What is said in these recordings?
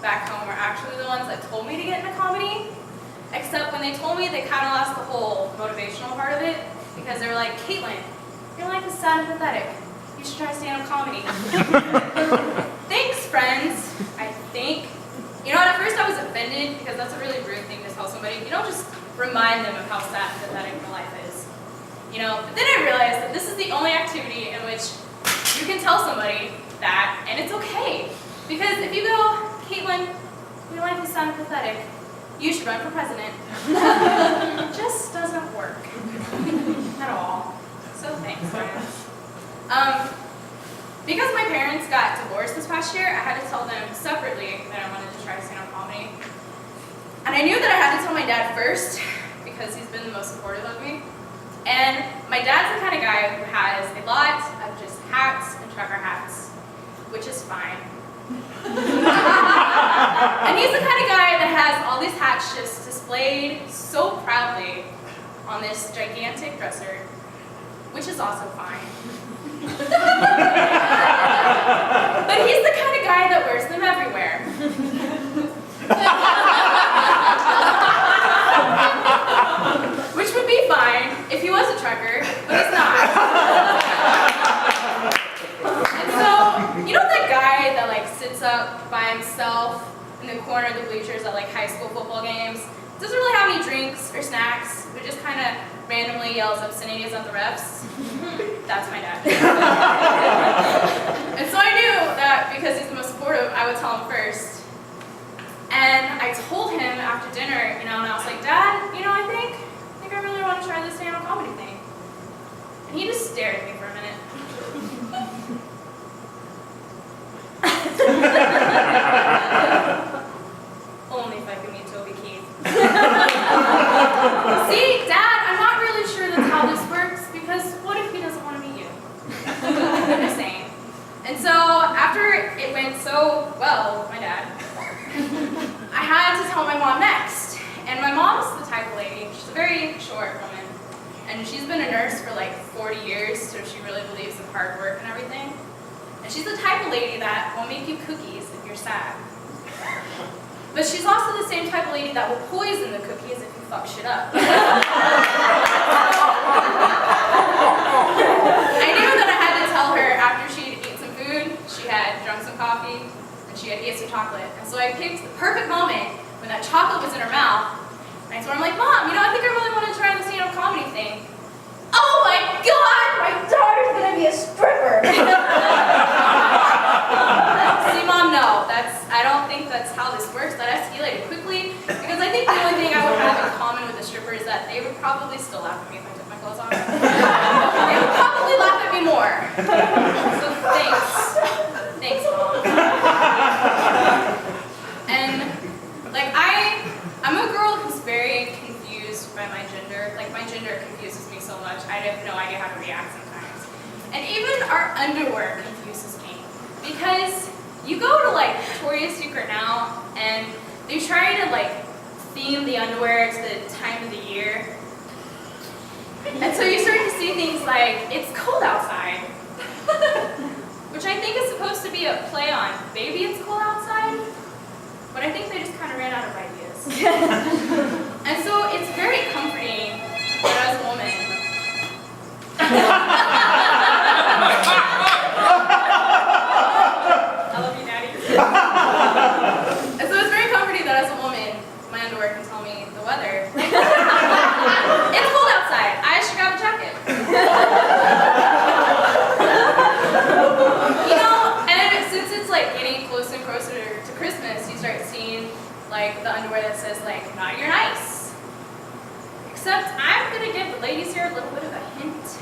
back home are actually the ones that told me to get into comedy. Except when they told me, they kind of lost the whole motivational part of it, because they were like, Caitlin, your life is sad and pathetic. You should try stand-up comedy. Thanks, friends, I think. You know what, at first I was offended, because that's a really rude thing to tell somebody. You don't just remind them of how sad and pathetic their life is. You know, but then I realized that this is the only activity in which you can tell somebody that, and it's okay. Because if you go, Caitlin, your life is sad and pathetic, you should run for president. It just doesn't work at all. So thanks, friends. Because my parents got divorced this past year, I had to tell them separately that I wanted to try stand-up comedy. And I knew that I had to tell my dad first, because he's been the most supportive of me. And my dad's the kind of guy who has a lot of just hats and trucker hats, which is fine. And he's the kind of guy that has all these hats just displayed so proudly on this gigantic dresser, which is also fine. But he's the kind of guy that wears them everywhere. Which would be fine if he was a trucker, but he's not. And so, you know that guy that like sits up by himself in the corner of the bleachers at like high school football games, doesn't really have any drinks or snacks, but just kind of randomly yells obscenities at the refs? That's my dad. And so I knew that because he's the most supportive, I would tell him first. And I told him after dinner, you know, and I was like, Dad, you know, I think I really want to try this stand-up comedy thing. And he just stared at me for a minute. Only if I could meet Toby Keith. See, Dad, I'm not really sure that's how this works, because what if he doesn't want to meet you? I'm just saying. And so, after it went so well, my dad, I had to tell my mom next. And my mom's the type of lady, she's a very short woman, and she's been a nurse for like 40 years, so she really believes in hard work and everything. And she's the type of lady that will make you cookies if you're sad. But she's also the same type of lady that will poison the cookies if you fuck shit up. I knew that I had to tell her after she'd eaten some food, she had drunk some coffee, and she had eaten some chocolate. And so I picked the perfect moment when that chocolate was in her mouth. And I told her, I'm like, Mom, you know, I think I really want to try the stand-up comedy thing. Oh my God, my daughter's gonna be a stripper. See, Mom, no, I don't think that's how this works. That escalated quickly, because I think the only thing I would have in common with a stripper is that they would probably still laugh at me if I took my clothes off. They would probably laugh at me more. So thanks, Mom. And like I'm a girl who's very confused by my gender. Like my gender confuses me so much. I have no idea how to react sometimes. And even our underwear confuses me, because you go to like Victoria's Secret now, and they try to like theme the underwear to the time of the year. And so you start to see things like, it's cold outside, which I think is supposed to be a play on baby it's cold outside, but I think they just kind of ran out of ideas. And so it's very comforting that as a woman, I love you, Daddy. And so it's very comforting that as a woman, my underwear can tell me the weather. It's cold outside. I should grab a jacket. You know, and since it's like getting closer and closer to Christmas, you start seeing like the underwear that says like, not your nice. Except I'm gonna give the ladies here a little bit of a hint.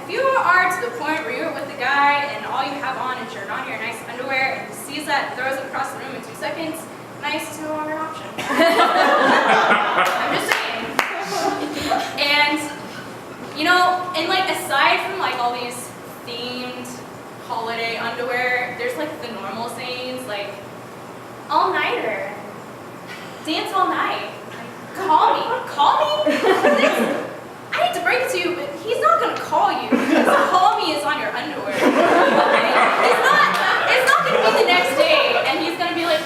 If you are to the point where you're with a guy and all you have on is your not your nice underwear, and he sees that and throws it across the room in 2 seconds, nice is no longer an option. I'm just saying. And you know, and like aside from like all these themed holiday underwear, there's like the normal sayings like all-nighter, dance all night, call me. I hate to break it to you, but he's not going to call you, because call me is on your underwear. It's not going to be the next day, and he's going to be like,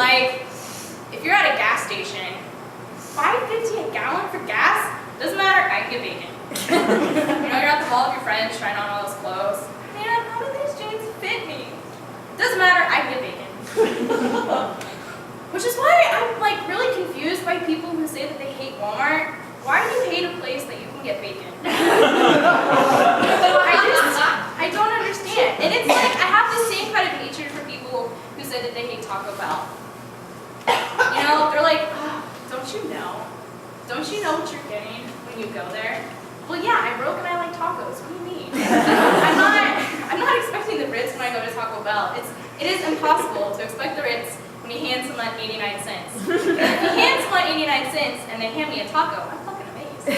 Like, if you're at a gas station, $5.50 a gallon for gas? Doesn't matter, I can get bacon. You know, you're at the mall with your friends trying on all those clothes. Man, how do these jeans fit me? Doesn't matter, I can get bacon. Which is why I'm like really confused by people who say that they hate Walmart. Why do you hate a place that you can get bacon? I don't understand. And it's like, I have the same kind of hatred for people who say that they hate Taco Bell. You know, they're like, oh, don't you know? Don't you know what you're getting when you go there? Well, yeah, I'm broke and I like tacos. What do you mean? I'm not expecting the Ritz when I go to Taco Bell. It is impossible to expect the Ritz when you hand someone 89 cents. If you hand someone 89 cents and they hand me a taco, I'm fucking amazed.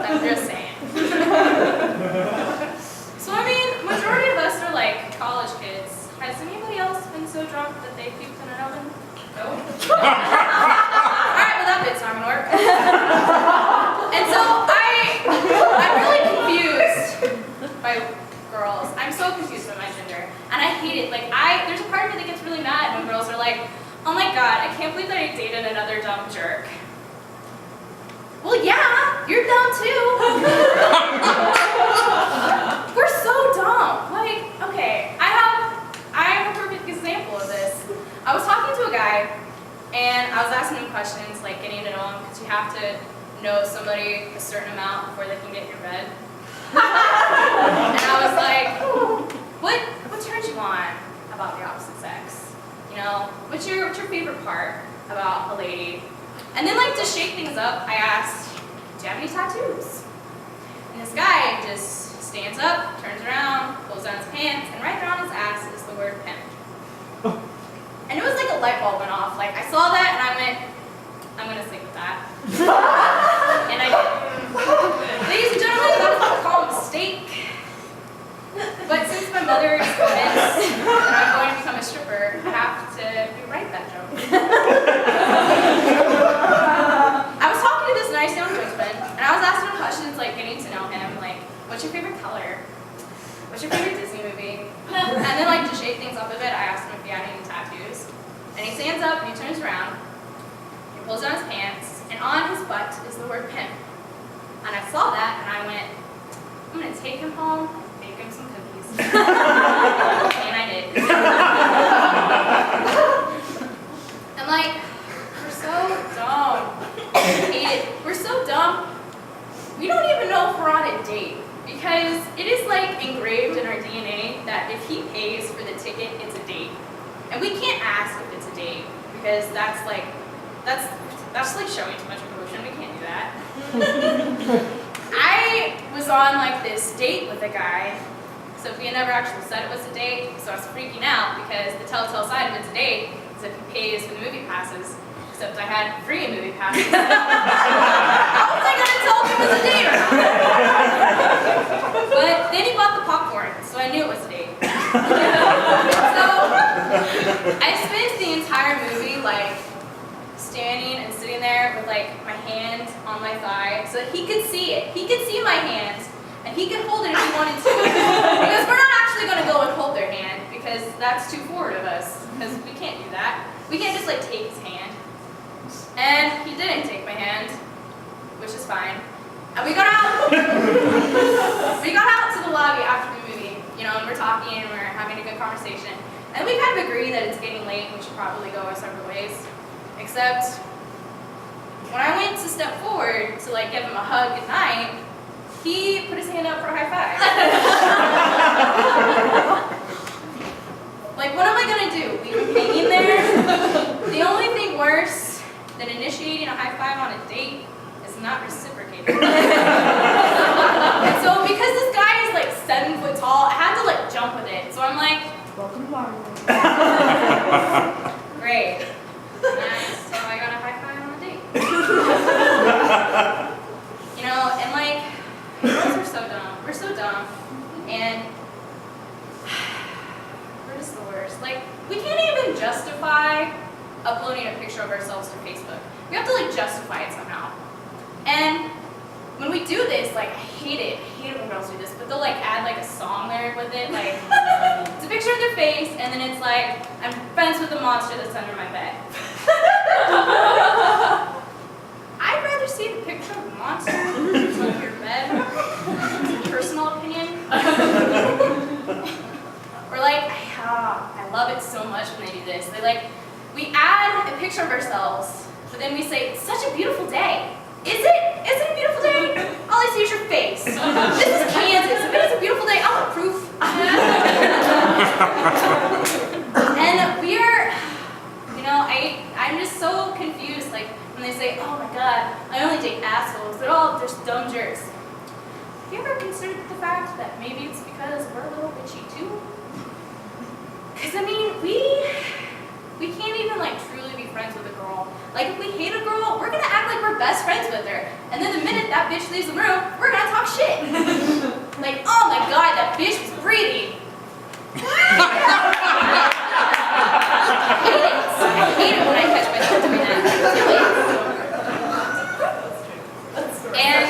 I'm just saying. So I mean, majority of us are like college kids. Has anybody else been so drunk that they puked in an oven? No? Alright, well that bit's not gonna work. And so I'm really confused by girls. I'm so confused by my gender. And I hate it. Like there's a part of me that gets really mad when girls are like, oh my god, I can't believe that I dated another dumb jerk. Well yeah, you're dumb too. We're so dumb. Like, okay, I'm a perfect example of this. I was talking to a guy and I was asking him questions, like getting to know him, because you have to know somebody a certain amount before they can get in your bed. And I was like, what turns you on about the opposite sex? You know, what's your favorite part about a lady? And then like to shake things up, I asked, do you have any tattoos? And this guy just stands up, turns around, pulls down his pants, and right there on his ass is the word pimp. And it was like a light bulb went off. Like I saw that and I went, I'm gonna sleep with that. And I did. Ladies and gentlemen, that is called a mistake. But since my mother is convinced that I'm going to become a stripper, I have to rewrite that joke. I was talking to this nice young gentleman, and I was asking him questions like getting to know him, like, what's your favorite color? What's your favorite Disney movie? And then like to shake things up a bit, I asked him if he had any tattoos. And he stands up and he turns around, he pulls down his pants, and on his butt is the word pimp. And I saw that and I went, I'm gonna take him home, make him some cookies. And I did. I'm like, we're so dumb. I hate it. We're so dumb. We don't even know if we're on a date. Because it is like engraved in our DNA that if he pays for the ticket, it's a date. And we can't ask if it's a date because that's like showing too much emotion. We can't do that. I was on like this date with a guy. Sophia never actually said it was a date, so I was freaking out because the telltale sign of it's a date is if he pays for the movie passes. Except I had free movie passes. How was I gonna tell if it was a date or not? But then he bought the popcorn, so I knew it was a date. So I spent the entire movie like standing and sitting there with like my hand on my thigh so that he could see it. He could see my hand and he could hold it if he wanted to. Because we're not actually going to go and hold their hand because that's too forward of us. Because we can't do that. We can't just like take his hand. And he didn't take my hand, which is fine. And we got out. We got out to the lobby after the movie, you know, and we're talking and we're having a good conversation. And we kind of agree that it's getting late and we should probably go our separate ways. Except when I went to step forward to like give him a hug goodnight, he put his hand up for a high five. Like, what am I gonna do? Leave him hanging there? The only thing worse than initiating a high five on a date is not reciprocating. And so because this guy is like 7 foot tall, I had to like jump with it. So I'm like, welcome to Waterloo. Great. Nice. So I got a high five on a date. You know, and like, girls are so dumb. We're so dumb. And we're just the worst. Like, we can't even justify uploading a picture of ourselves to Facebook. We have to like justify it somehow. And when we do this, like, I hate it when girls do this, but they'll like add like a song lyric with it, like, it's a picture of their face, and then it's like, I'm friends with the monster that's under my bed. I'd rather see the picture of the monster that's under your bed. It's a personal opinion. Or like, I love it so much when they do this. They like, we add a picture of ourselves, but then we say, it's such a beautiful day. Is it? Is it a beautiful day? All I see is your face. This is Kansas. If it is a beautiful day, I'll approve. And we are, you know, I'm just so confused. Like when they say, oh my God, I only date assholes. They're all just dumb jerks. Have you ever considered the fact that maybe it's because we're a little bitchy too? Because I mean, we can't even like truly be friends with a girl. Like if we hate a girl, we're gonna act like we're best friends with her. And then the minute that bitch leaves the room, we're gonna talk shit. Like, oh my God, that bitch was breathing. I hate it when I catch myself doing that. And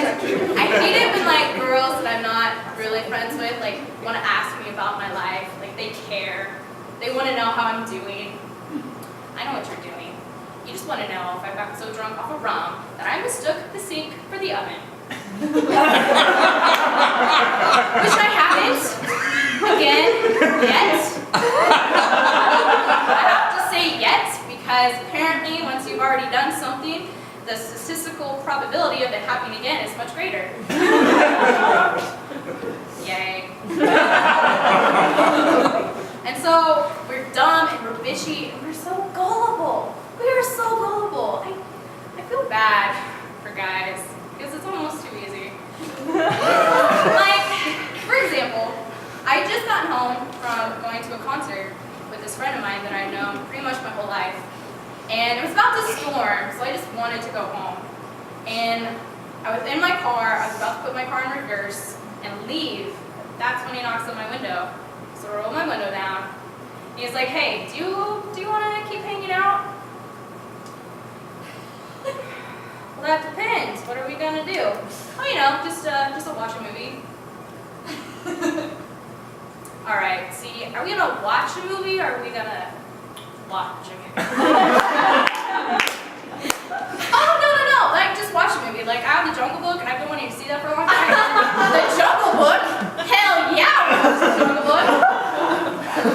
I hate it when like girls that I'm not really friends with like want to ask me about my life. Like they care. They want to know how I'm doing. I know what you're doing. You just want to know if I got so drunk off of rum that I mistook the sink for the oven. Which I haven't, again, yet. I have to say yet because apparently once you've already done something, the statistical probability of it happening again is much greater. Yay. And so we're dumb and we're bitchy and we're so gullible. We are so gullible. I feel bad for guys because it's almost too easy. Like, for example, I just got home from going to a concert with this friend of mine that I've known pretty much my whole life. And it was about to storm, so I just wanted to go home. And I was in my car, I was about to put my car in reverse and leave. That's when he knocks on my window. So I roll my window down. And he's like, hey, do you want to keep hanging out? Well, that depends. What are we going to do? Oh, you know, just watch a movie. All right, see, are we going to watch a movie or are we going to watch a movie? Oh, no, like just watch a movie. Like I have the Jungle Book and I've been wanting to see that for a long time. The Jungle Book? Hell yeah, I want to watch the Jungle Book.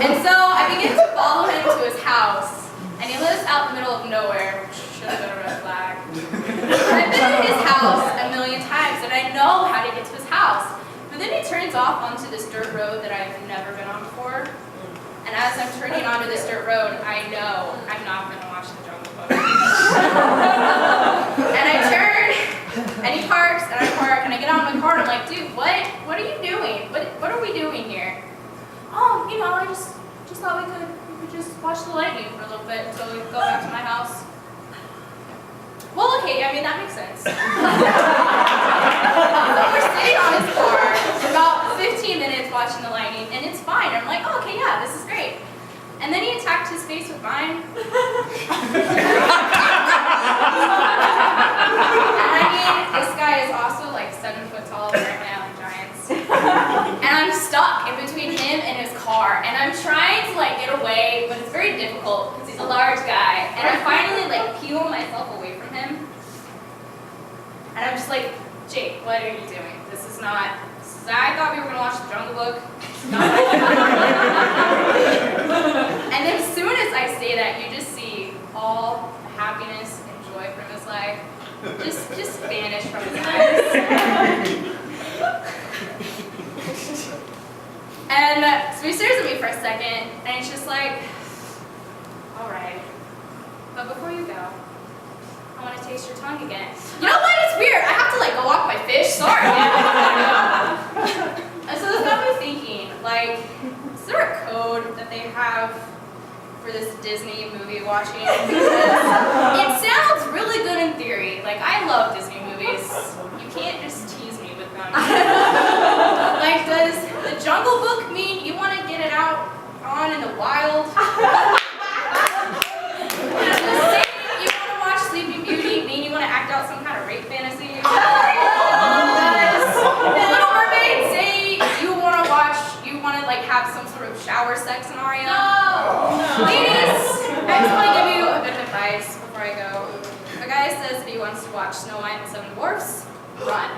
And so I begin to follow him to his house. And he lives out in the middle of nowhere, which should have been a red flag. I've been to his house a million times and I know how to get to his house. But then he turns off onto this dirt road that I've never been on before. And as I'm turning onto this dirt road, I know I'm not going to watch the Jungle Book. And I turn, and he parks, and I park, and I get out of my car, and I'm like, dude, what are you doing? What are we doing here? Oh, you know, I just thought we could just watch the lightning for a little bit until we go back to my house. Well, okay, I mean, that makes sense. So we're sitting on his car for about 15 minutes watching the lightning, and it's fine. I'm like, oh, okay, yeah, this is great. And then he attacked his face with mine. And I mean, this guy is also like 7 foot tall, right now, like giants. And I'm stuck in between him and his car, and I'm trying to like get away, but it's very difficult because he's a large guy. And I finally like peel myself away from him. And I'm just like, Jake, what are you doing? This is not. I thought we were going to watch the Jungle Book. And as soon as I say that, you just see all the happiness and joy from his life just vanish from his eyes. And so he stares at me for a second, and he's just like, all right, but before you go, I want to taste your tongue again. You know what? It's weird. I have to like go walk my fish. Sorry. And so this got me thinking, like, is there a code that they have for this Disney movie watching? Because it sounds really good in theory. Like, I love Disney movies. You can't just tease me with them. Like, does the Jungle Book mean you want to get it out on in the wild? Does the saying you want to watch Sleeping Beauty mean you want to act out some kind of rape fantasy? wants to watch Snow White and the Seven Dwarfs, run.